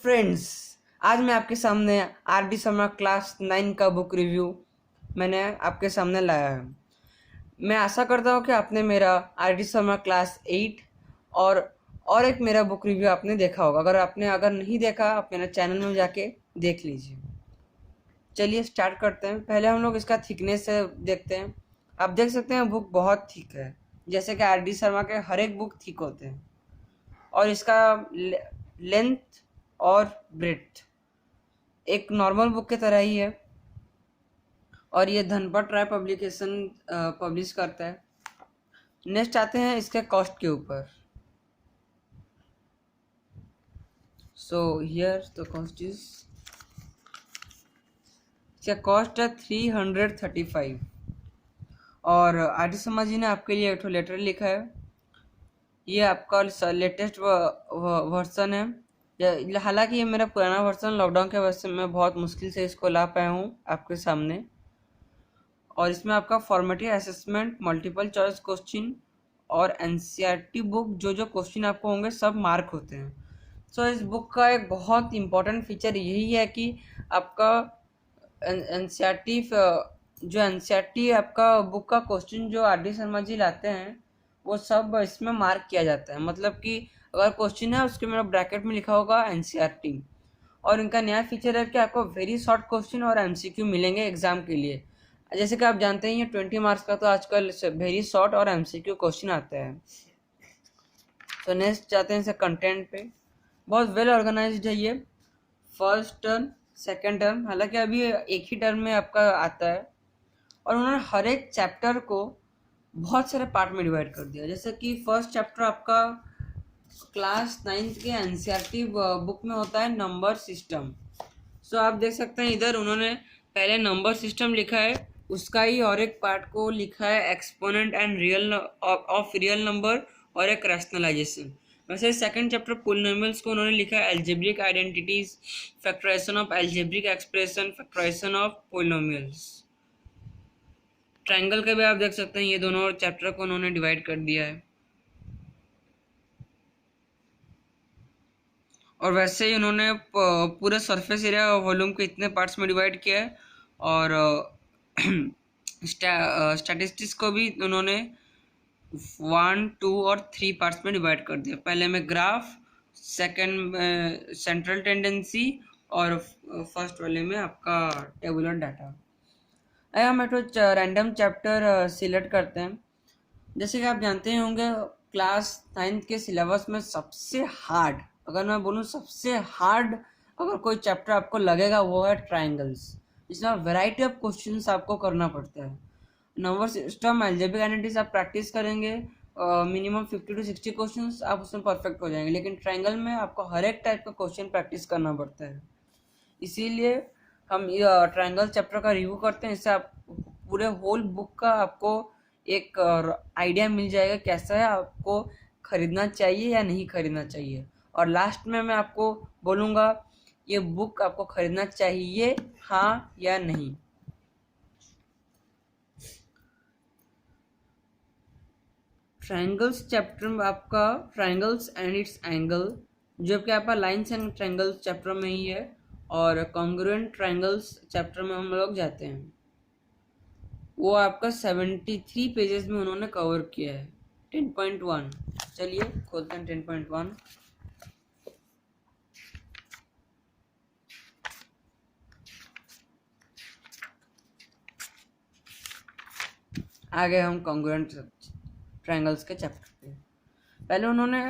Friends, आज मैं आपके सामने आर डी शर्मा क्लास 9 का बुक रिव्यू मैंने आपके सामने लाया है। मैं आशा करता हूँ कि आपने मेरा आर डी शर्मा क्लास 8 और एक मेरा बुक रिव्यू आपने देखा होगा। अगर नहीं देखा, आप मेरे चैनल में जाके देख लीजिए। चलिए स्टार्ट करते हैं। पहले हम लोग इसका थिकनेस से देखते हैं। आप देख सकते हैं बुक बहुत थिक है, जैसे कि आर डी शर्मा के हर एक बुक थिक होते हैं। और इसका लेंथ और ब्रेड्थ एक नॉर्मल बुक की तरह ही है। और ये धनपत राय पब्लिकेशन पब्लिश करता है। नेक्स्ट आते हैं इसके कॉस्ट के ऊपर। So here the cost is, इसका कॉस्ट है 335। और आर डी शर्मा जी ने आपके लिए एक लेटर लिखा है। ये आपका लेटेस्ट वर्सन है। हालांकि ये मेरा पुराना वर्सन लॉकडाउन के वजह से मैं बहुत मुश्किल से इसको ला पाया हूँ आपके सामने। और इसमें आपका formative assessment, multiple choice question और एनसीईआरटी बुक जो क्वेश्चन आपको होंगे सब मार्क होते हैं। सो इस बुक का एक बहुत इम्पोर्टेंट फीचर यही है कि आपका एनसीईआरटी जो एनसीईआरटी आपका बुक का क्वेश्चन जो आर डी शर्मा जी लाते हैं वो सब इसमें मार्क किया जाता है। मतलब कि अगर क्वेश्चन है उसके मेरा ब्रैकेट में लिखा होगा एनसीईआरटी। और इनका नया फीचर है कि आपको वेरी शॉर्ट क्वेश्चन और एमसीक्यू मिलेंगे एग्जाम के लिए। जैसे कि आप जानते हैं ये 20 मार्क्स का तो आजकल वेरी शॉर्ट और एमसीक्यू क्वेश्चन आते हैं। तो नेक्स्ट जाते हैं इसे कंटेंट पे। बहुत वेल ऑर्गेनाइज्ड है ये। फर्स्ट टर्म, सेकंड टर्म, हालांकि अभी एक ही टर्म में आपका आता है। और उन्होंने हर एक चैप्टर को बहुत सारे पार्ट में डिवाइड कर दिया। जैसे कि फर्स्ट चैप्टर आपका क्लास 9th के एनसीईआरटी बुक में होता है नंबर सिस्टम। सो आप देख सकते हैं इधर उन्होंने पहले नंबर सिस्टम लिखा है, उसका ही और एक पार्ट को लिखा है exponent and real of real number और एक रैशनलाइजेशन। वैसे सेकंड चैप्टर पोलिनोमियल्स को उन्होंने लिखा है algebraic identities, factorisation of algebraic expression, factorisation of polynomials. Triangle का भी आप देख सकते हैं ये दोनों चैप्टर को उन्होंने डिवाइड कर दिया है। और वैसे ही उन्होंने पूरे सरफेस एरिया वॉल्यूम को इतने पार्ट्स में डिवाइड किया है। और स्टैटिस्टिक्स को भी उन्होंने 1, 2 और 3 पार्ट्स में डिवाइड कर दिया। पहले में ग्राफ, सेकंड में सेंट्रल टेंडेंसी और फर्स्ट वाले में आपका टेबुलर डाटा। आइए हम एक रैंडम चैप्टर सिलेक्ट करते हैं। जैसे कि आप जानते होंगे क्लास 9th के सिलेबस में सबसे हार्ड, अगर मैं बोलूँ सबसे हार्ड अगर कोई चैप्टर आपको लगेगा वो है ट्रायंगल्स। इसमें वैरायटी ऑफ क्वेश्चंस आपको करना पड़ता है। नंबर सिस्टम, अलजेब्रिक आइडेंटिटीज आप प्रैक्टिस करेंगे, मिनिमम 50 to 60 क्वेश्चंस आप उसमें परफेक्ट हो जाएंगे। लेकिन ट्रायंगल में आपको हर एक टाइप का क्वेश्चन प्रैक्टिस करना पड़ता है। इसीलिए हम ट्रायंगल चैप्टर का रिव्यू करते हैं। इससे आप पूरे होल बुक का आपको एक आइडिया मिल जाएगा कैसा है, आपको खरीदना चाहिए या नहीं खरीदना चाहिए। और लास्ट में मैं आपको बोलूँगा ये बुक आपको खरीदना चाहिए हाँ या नहीं। ट्रायंगल्स चैप्टर में आपका ट्रायंगल्स एंड इट्स एंगल, जो कि आपका लाइन्स एंड ट्रायंगल्स चैप्टर में ही है। और कॉन्ग्रुएंट ट्रायंगल्स चैप्टर में हम लोग जाते हैं। वो आपका 73 पेजेस में उन्होंने कवर किया है। 10.1 चलिए खोलते हैं 10.1। आगे हम कॉन्ग्रुएंट ट्रायंगल्स के चैप्टर पे। पहले उन्होंने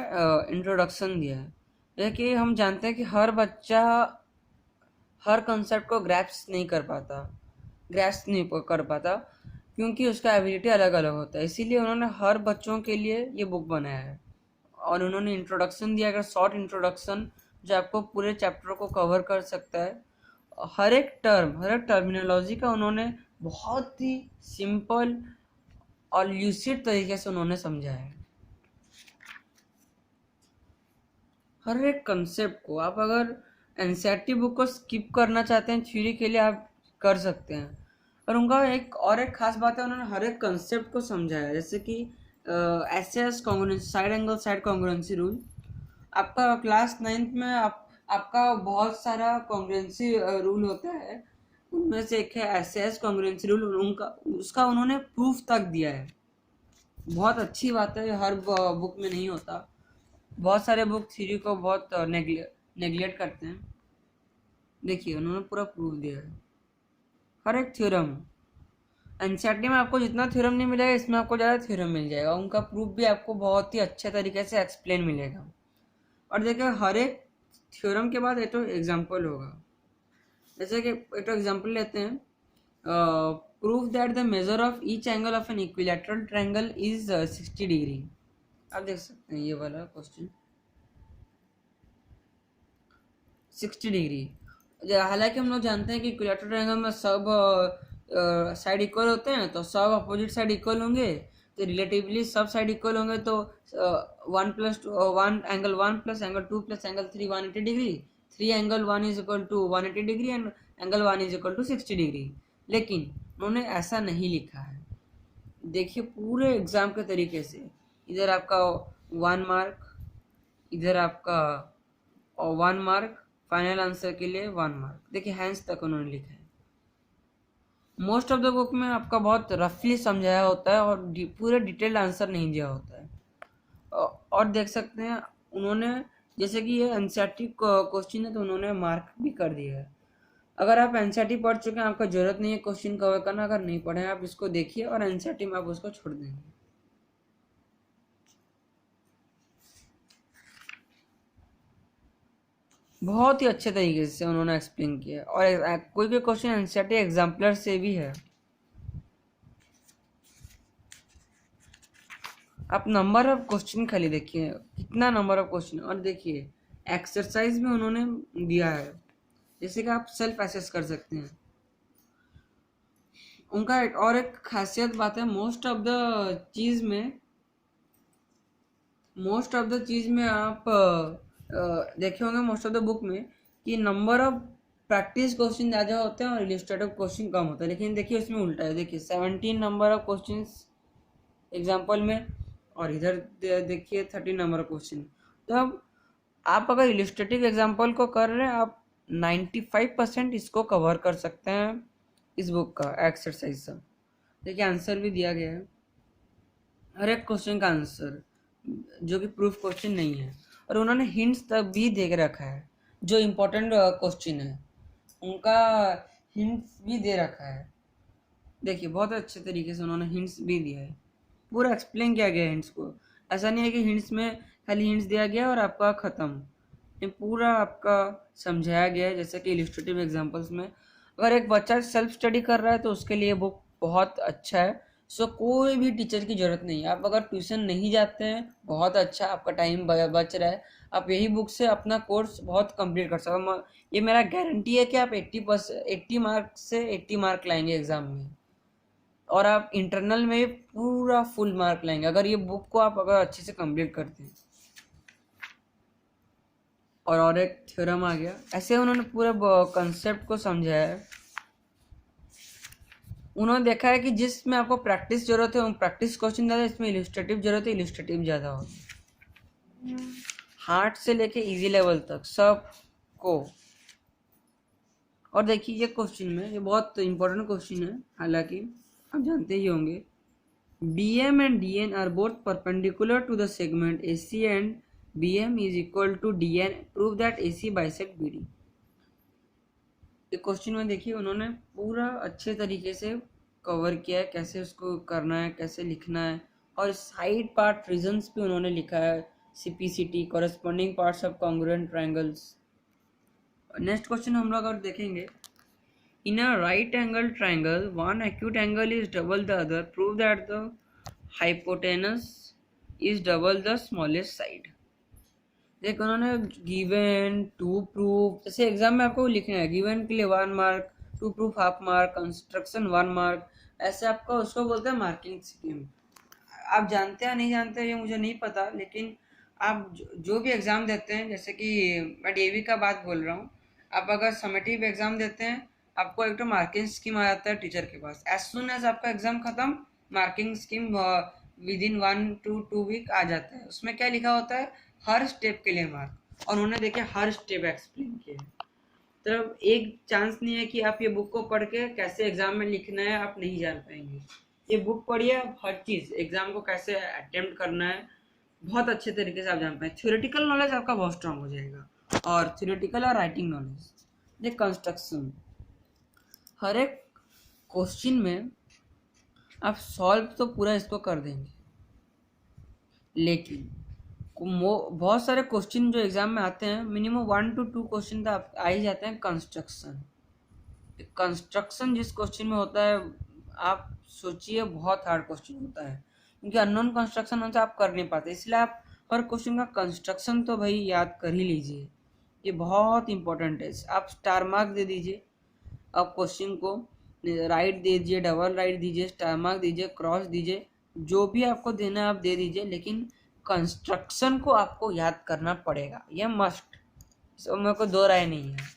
इंट्रोडक्शन दिया है। जैसे कि हम जानते हैं कि हर बच्चा हर कंसेप्ट को ग्रैस्प नहीं कर पाता क्योंकि उसका एबिलिटी अलग अलग होता है। इसीलिए उन्होंने हर बच्चों के लिए ये बुक बनाया है। और उन्होंने इंट्रोडक्शन दिया, अगर शॉर्ट इंट्रोडक्शन जो आपको पूरे चैप्टर को कवर कर सकता है। हर एक टर्मिनोलॉजी का उन्होंने बहुत ही सिंपल और ल्यूसिड तरीके से उन्होंने समझाया है। हर एक कंसेप्ट को आप अगर एनसीईआरटी बुक को स्किप करना चाहते हैं थ्योरी के लिए आप कर सकते हैं। और उनका एक खास बात है, उन्होंने हर एक कंसेप्ट को समझाया। जैसे कि SS congruency, side angle side congruency rule. आपका क्लास 9th में आप आपका बहुत सारा कॉन्ग्रुएंसी रूल होता है, उनमें से एक है एसएस कॉन्ग्रुएंसी रूल, उनका उसका उन्होंने प्रूफ तक दिया है। बहुत अच्छी बात है, हर बुक में नहीं होता, बहुत सारे बुक थ्योरी को बहुत नेग्लेक्ट करते हैं। देखिए उन्होंने पूरा प्रूफ दिया है हर एक थ्योरम। एनसीईआरटी में आपको जितना थ्योरम नहीं मिलेगा, इसमें आपको ज़्यादा थ्योरम मिल जाएगा, उनका प्रूफ भी आपको बहुत ही अच्छे तरीके से एक्सप्लेन मिलेगा। और देखिए हर एक थ्योरम के बाद एक तो एग्जाम्पल होगा, जैसे कि एक तो एग्जाम्पल लेते हैं, proof that the measure of each angle of an equilateral triangle is 60 degree. आप देख सकते हैं ये वाला क्वेश्चन 60 डिग्री। हालांकि हम लोग जानते हैं कि इक्विलैटरल ट्रायंगल में सब साइड इक्वल होते हैं, तो सब अपोजिट साइड इक्वल होंगे, तो रिलेटिवली सब साइड इक्वल होंगे, तो 1 angle 1 plus angle 2 plus angle 3 180 degree, 3 angle 1 is equal to 180 degree and angle 1 is equal to 60 degree. लेकिन उन्होंने ऐसा नहीं लिखा है। देखिए पूरे एग्जाम के तरीके से, इधर आपका 1 मार्क, इधर आपका 1 मार्क, फाइनल आंसर के लिए 1 मार्क। देखिए हैंस तक उन्होंने लिखा है। मोस्ट ऑफ द बुक में आपका बहुत रफली समझाया होता है और पूरे डिटेल्ड आंसर नहीं दिया होता है। और देख सकते हैं उन्होंने, जैसे कि ये एनसीईआरटी क्वेश्चन है तो उन्होंने मार्क भी कर दिया है। अगर आप एनसीईआरटी पढ़ चुके हैं, आपका जरूरत नहीं है क्वेश्चन कवर करना, अगर नहीं पढ़े आप इसको देखिए और एनसीईआरटी में आप उसको छोड़ देंगे। बहुत ही अच्छे तरीके से उन्होंने एक्सप्लेन किया, और कोई भी क्वेश्चन एनसीईआरटी एग्जाम्पलर से भी है। आप नंबर ऑफ क्वेश्चन खाली देखिए, कितना नंबर ऑफ क्वेश्चन। और देखिए एक्सरसाइज में उन्होंने दिया है, जैसे कि आप सेल्फ एसेस कर सकते हैं। उनका एक खासियत बात है, मोस्ट ऑफ द चीज में आप देखे होंगे मोस्ट ऑफ द बुक में कि नंबर ऑफ प्रैक्टिस क्वेश्चन ज़्यादा होते हैं और इलस्ट्रेटिव क्वेश्चन कम होता है। लेकिन देखिए इसमें उल्टा है, देखिए 17 नंबर ऑफ क्वेश्चन एग्जाम्पल में, और इधर देखिए 30 नंबर ऑफ क्वेश्चन। तो अब आप अगर इलस्ट्रेटिव एग्जाम्पल को कर रहे हैं, आप 95% इसको कवर कर सकते हैं इस बुक का एक्सरसाइज से। देखिए आंसर भी दिया गया है, हर एक क्वेश्चन का आंसर, जो कि प्रूफ क्वेश्चन नहीं है। और उन्होंने हिंट्स तक भी दे के रखा है, जो इम्पोर्टेंट क्वेश्चन है उनका हिंट्स भी दे रखा है। देखिए बहुत अच्छे तरीके से उन्होंने हिंट्स भी दिया है, पूरा एक्सप्लेन किया गया है हिंट्स को। ऐसा नहीं है कि हिंट्स में खाली हिंट्स दिया गया और आपका ख़त्म, ये पूरा आपका समझाया गया है। जैसे कि इलस्ट्रेटिव एग्जांपल्स में अगर एक बच्चा सेल्फ स्टडी कर रहा है तो उसके लिए बुक बहुत अच्छा है। सो कोई भी टीचर की ज़रूरत नहीं है। आप अगर ट्यूशन नहीं जाते हैं, बहुत अच्छा, आपका टाइम बच रहा है, आप यही बुक से अपना कोर्स बहुत कंप्लीट कर सकते हो। ये मेरा गारंटी है कि आप 80 मार्क से 80 मार्क लाएंगे एग्ज़ाम में, और आप इंटरनल में पूरा फुल मार्क लाएंगे अगर ये बुक को आप अगर अच्छे से कंप्लीट करते हैं। और एक थ्योरम आ गया, ऐसे उन्होंने पूरे कंसेप्ट को समझाया है। उन्होंने देखा है कि जिसमें आपको प्रैक्टिस जरूरत है, प्रैक्टिस क्वेश्चन ज़्यादा, इसमें इलस्ट्रेटिव जरूरत है, इलस्ट्रेटिव ज़्यादा होगा। हार्ड से लेके इजी लेवल तक सब को। और देखिए ये क्वेश्चन में, ये बहुत इंपॉर्टेंट क्वेश्चन है, हालांकि आप जानते ही होंगे, BM and DN are both perpendicular to the segment AC and BM is equal to DN. Prove that AC bisect BD. ये क्वेश्चन में देखिए उन्होंने पूरा अच्छे तरीके से कवर किया है, कैसे उसको करना है, कैसे लिखना है, और साइड पार्ट रीजंस भी उन्होंने लिखा है, CPCT corresponding parts of congruent triangles. Next question हम लोग अगर देखेंगे, in a right angle triangle one acute angle is double the other, prove that the hypotenuse is double the smallest side. देखो उन्होंने गिवन, टू प्रूफ, जैसे exam में आपको लिखना है गिवन के लिए 1 mark, to proof half mark, construction 1 mark, ऐसे आपका उसको बोलते हैं मार्किंग स्कीम। आप जानते हैं नहीं जानते ये मुझे नहीं पता, लेकिन आप जो भी एग्ज़ाम देते हैं, जैसे कि मैं DAV का बात बोल रहा हूँ, आप अगर समेटिव एग्ज़ाम देते हैं, आपको एक तो मार्किंग स्कीम आ जाता है टीचर के पास। एज सुन एज आपका एग्ज़ाम ख़त्म, marking scheme within 1 to 2 week आ जाता है। उसमें क्या लिखा होता है, हर स्टेप के लिए मार्क। और उन्होंने देखे हर स्टेप एक्सप्लेन किए। मतलब एक चांस नहीं है कि आप ये बुक को पढ़ के कैसे एग्जाम में लिखना है आप नहीं जान पाएंगे। ये बुक पढ़िए, आप हर चीज़ एग्जाम को कैसे अटेम्प्ट करना है बहुत अच्छे तरीके से आप जान पाए। थ्योरेटिकल नॉलेज आपका बहुत स्ट्रांग हो जाएगा, और थ्योरेटिकल और राइटिंग नॉलेज। ये कंस्ट्रक्शन, हर एक क्वेश्चन में आप सॉल्व तो पूरा इसको कर देंगे, लेकिन बहुत सारे क्वेश्चन जो एग्जाम में आते हैं, मिनिमम 1 to 2 क्वेश्चन तो आ ही जाते हैं कंस्ट्रक्शन। कंस्ट्रक्शन जिस क्वेश्चन में होता है, आप सोचिए बहुत हार्ड क्वेश्चन होता है, क्योंकि अननोन कंस्ट्रक्शन होता है, आप कर नहीं पाते, इसलिए आप हर क्वेश्चन का कंस्ट्रक्शन तो भाई याद कर ही लीजिए। ये बहुत इंपॉर्टेंट है। आप स्टार मार्क दे दीजिए, आप क्वेश्चन को राइट दीजिए, डबल राइट दीजिए, स्टार मार्क दीजिए, क्रॉस दीजिए, जो भी आपको देना है आप दे दीजिए, लेकिन कंस्ट्रक्शन को आपको याद करना पड़ेगा, यह मस्ट। इसमें मेरे को दो राय नहीं है।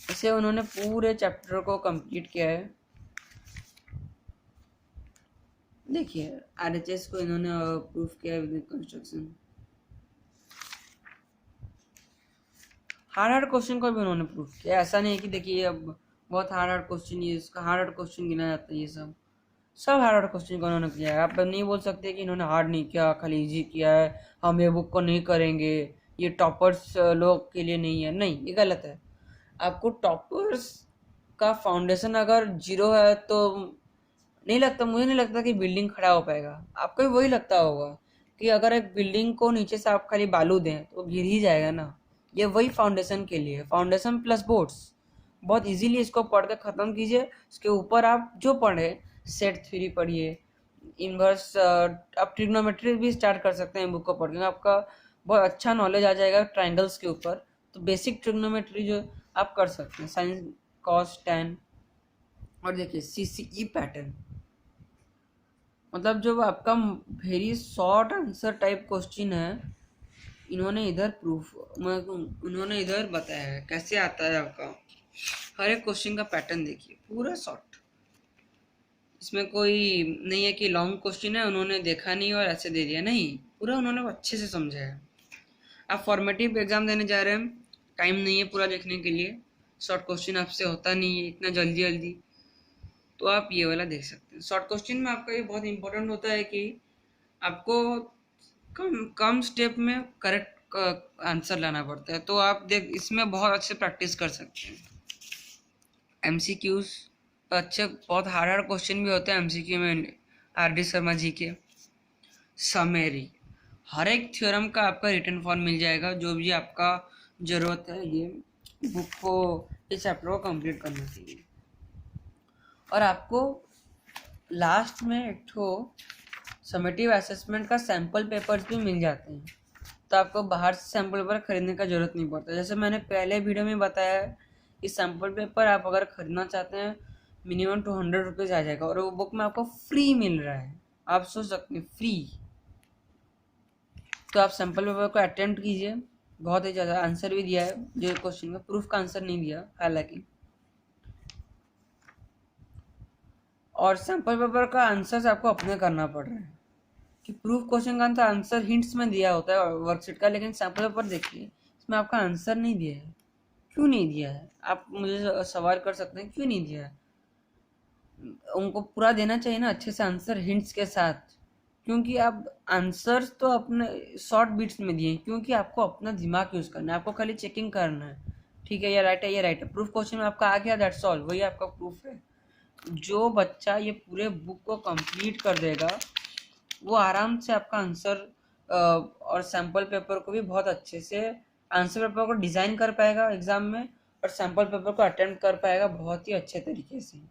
इसे उन्होंने पूरे चैप्टर को कंप्लीट किया है। देखिए आरएचएस को इन्होंने प्रूफ किया है कंस्ट्रक्शन। हार्ड क्वेश्चन को भी उन्होंने प्रूफ किया। ऐसा नहीं है कि देखिए अब बहुत हार्ड क्वेश्चन, ये इसका हार्ड क्वेश्चन गिना जाता है, ये सब हार्ड क्वेश्चन को उन्होंने किया है। आप नहीं बोल सकते कि इन्होंने हार्ड नहीं किया, खाली इजी किया है, हम ये बुक को नहीं करेंगे, ये टॉपर्स लोग के लिए नहीं है। नहीं, ये गलत है। आपको टॉपर्स का फाउंडेशन अगर जीरो है तो नहीं लगता, मुझे नहीं लगता कि बिल्डिंग खड़ा हो पाएगा। आपको भी वही लगता होगा कि अगर एक बिल्डिंग को नीचे से आप खाली बालू दें तो गिर ही जाएगा ना। ये वही फाउंडेशन के लिए, फाउंडेशन प्लस बोर्ड्स। बहुत इजीली इसको पढ़ के ख़त्म कीजिए। उसके ऊपर आप जो पढ़े, सेट थ्योरी पढ़िए, इन्वर्स, आप ट्रिग्नोमेट्री भी स्टार्ट कर सकते हैं बुक को पढ़ के, आपका बहुत अच्छा नॉलेज आ जाएगा ट्राइंगल्स के ऊपर। तो बेसिक ट्रिग्नोमेट्री जो आप कर सकते हैं, साइन कॉस टैन। और देखिए सीसीई पैटर्न, मतलब जो आपका very short answer type question है, इन्होंने इधर उन्होंने इधर बताया है कैसे आता है आपका हर एक क्वेश्चन का पैटर्न। देखिए पूरा शॉर्ट, इसमें कोई नहीं है कि लॉन्ग क्वेश्चन है उन्होंने देखा नहीं और ऐसे दे दिया, नहीं, पूरा उन्होंने अच्छे से समझा है। आप फॉर्मेटिव एग्जाम देने जा रहे हैं, टाइम नहीं है पूरा देखने के लिए, शॉर्ट क्वेश्चन आपसे होता नहीं है इतना जल्दी जल्दी, तो आप ये वाला देख सकते हैं। शॉर्ट क्वेश्चन में आपका ये बहुत इंपॉर्टेंट होता है कि आपको कम कम स्टेप में करेक्ट आंसर लाना पड़ता है, तो आप देख इसमें बहुत अच्छे प्रैक्टिस कर सकते हैं। एमसीक्यूज अच्छे, बहुत हार्ड क्वेश्चन भी होते हैं एमसीक्यू में, आर.डी. शर्मा जी के। समरी, हर एक थ्योरम का आपका रिटन फॉर्म मिल जाएगा, जो भी आपका ज़रूरत है ये बुक को, इस चैप्टर को कंप्लीट करने के लिए। और आपको लास्ट में एक ठो समेटिव असेसमेंट का सैम्पल पेपर्स भी मिल जाते हैं, तो आपको बाहर से सैम्पल पेपर खरीदने का ज़रूरत नहीं पड़ता। जैसे मैंने पहले वीडियो में बताया है कि सैम्पल पेपर आप अगर ख़रीदना चाहते हैं मिनिमम 200 रुपीज़ आ जाएगा, और वो बुक में आपको फ्री मिल रहा है। आप सोच सकते हैं फ्री। तो आप सैम्पल पेपर को अटेम्प्ट कीजिए, बहुत ही ज़्यादा आंसर भी दिया है जो क्वेश्चन में, प्रूफ का आंसर नहीं दिया हालांकि। और सैम्पल पेपर का आंसर आपको अपने करना पड़ रहा है, कि प्रूफ क्वेश्चन का आंसर हिंट्स में दिया होता है वर्कशीट का, लेकिन सैम्पल पेपर देखिए इसमें आपका आंसर नहीं दिया है। क्यों नहीं दिया है? आप मुझे सवाल कर सकते हैं क्यों नहीं दिया है? उनको पूरा देना चाहिए ना अच्छे से आंसर हिंट्स के साथ, क्योंकि आप आंसर्स तो अपने शॉर्ट बिट्स में दिए, क्योंकि आपको अपना दिमाग यूज़ करना है, आपको खाली चेकिंग करना है, ठीक है ये राइट है ये राइट है। प्रूफ क्वेश्चन में आपका आ गया, दैट्स ऑल, वही आपका प्रूफ है। जो बच्चा ये पूरे बुक को कंप्लीट कर देगा वो आराम से आपका आंसर और सैम्पल पेपर को भी बहुत अच्छे से, आंसर पेपर को डिज़ाइन कर पाएगा एग्ज़ाम में, और सैम्पल पेपर को अटेम्प्ट कर पाएगा बहुत ही अच्छे तरीके से।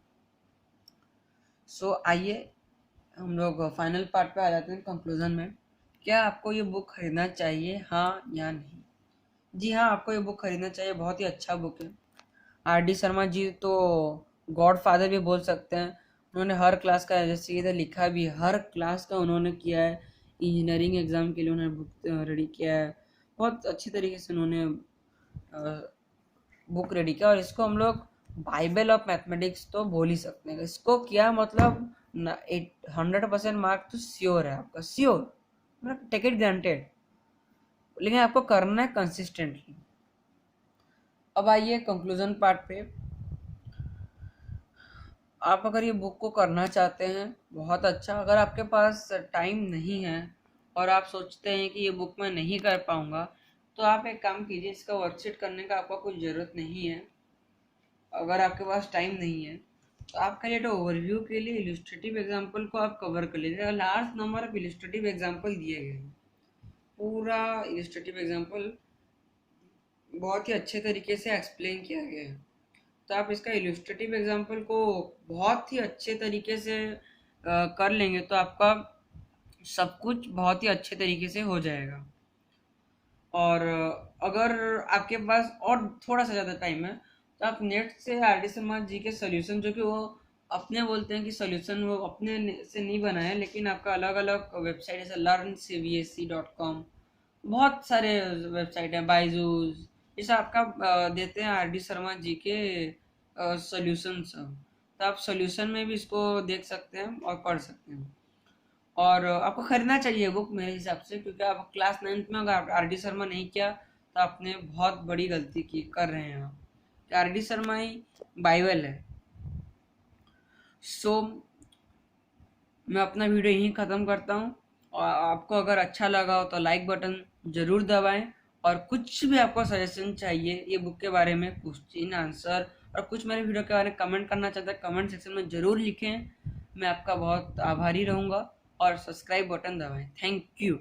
सो आइए हम लोग फाइनल पार्ट पे आ जाते हैं, कंक्लूजन में। क्या आपको ये बुक खरीदना चाहिए, हाँ या नहीं? जी हाँ, आपको ये बुक खरीदना चाहिए, बहुत ही अच्छा बुक है। आर.डी. शर्मा जी तो गॉड फादर भी बोल सकते हैं। उन्होंने हर क्लास का, जैसे इधर लिखा भी, हर क्लास का उन्होंने किया है। इंजीनियरिंग एग्ज़ाम के लिए उन्होंने बुक रेडी किया है, बहुत अच्छी तरीके से उन्होंने बुक रेडी किया। और इसको हम लोग बाइबल ऑफ मैथमेटिक्स तो बोल ही सकते हैं। इसको किया मतलब 100% मार्क तो श्योर है आपका, श्योर, मतलब टेक इट ग्रांटेड। लेकिन आपको करना है कंसिस्टेंटली। अब आइए कंक्लूजन पार्ट पे। आप अगर ये बुक को करना चाहते हैं बहुत अच्छा, अगर आपके पास टाइम नहीं है और आप सोचते हैं कि ये बुक मैं नहीं कर पाऊँगा, तो आप एक काम कीजिए, इसका वर्कशीट करने का आपको कुछ ज़रूरत नहीं है। अगर आपके पास टाइम नहीं है तो आप खाली तो ओवरव्यू के लिए इलिस्ट्रेटिव एग्जाम्पल को आप कवर कर लीजिए। लार्ज नंबर ऑफ इलिस्ट्रेटिव एग्जाम्पल दिए गए हैं, पूरा इलिस्ट्रेटिव एग्जाम्पल बहुत ही अच्छे तरीके से एक्सप्लेन किया गया है। तो आप इसका इलिस्ट्रेटिव एग्जाम्पल को बहुत ही अच्छे तरीके से कर लेंगे तो आपका सब कुछ बहुत ही अच्छे तरीके से हो जाएगा। और अगर आपके पास और थोड़ा सा ज़्यादा टाइम है तो आप नेट से आर डी शर्मा जी के सोल्यूशन, जो कि वो अपने बोलते हैं कि सोल्यूशन वो अपने से नहीं बनाए, लेकिन आपका अलग अलग वेबसाइट जैसे learncbsc.com, बहुत सारे वेबसाइट हैं, बाइजूस, ये सब आपका देते हैं आर डी शर्मा जी के सोल्यूशंस। तो आप सोल्यूशन में भी इसको देख सकते हैं और पढ़ सकते हैं। और आपको खरीदना चाहिए बुक मेरे हिसाब से, क्योंकि आप क्लास 9th में अगर आर डी शर्मा नहीं किया तो आपने बहुत बड़ी गलती की कर रहे हैं आप। आर डी शर्मा ही बाइबल है। सो मैं अपना वीडियो यहीं ख़त्म करता हूँ, और आपको अगर अच्छा लगा हो तो लाइक बटन ज़रूर दबाएं। और कुछ भी आपको सजेशन चाहिए ये बुक के बारे में, क्वेश्चन आंसर, और कुछ मेरे वीडियो के बारे में कमेंट करना चाहते हैं, कमेंट सेक्शन में ज़रूर लिखें। मैं आपका बहुत आभारी रहूँगा। और सब्सक्राइब बटन दबाएं। Thank you.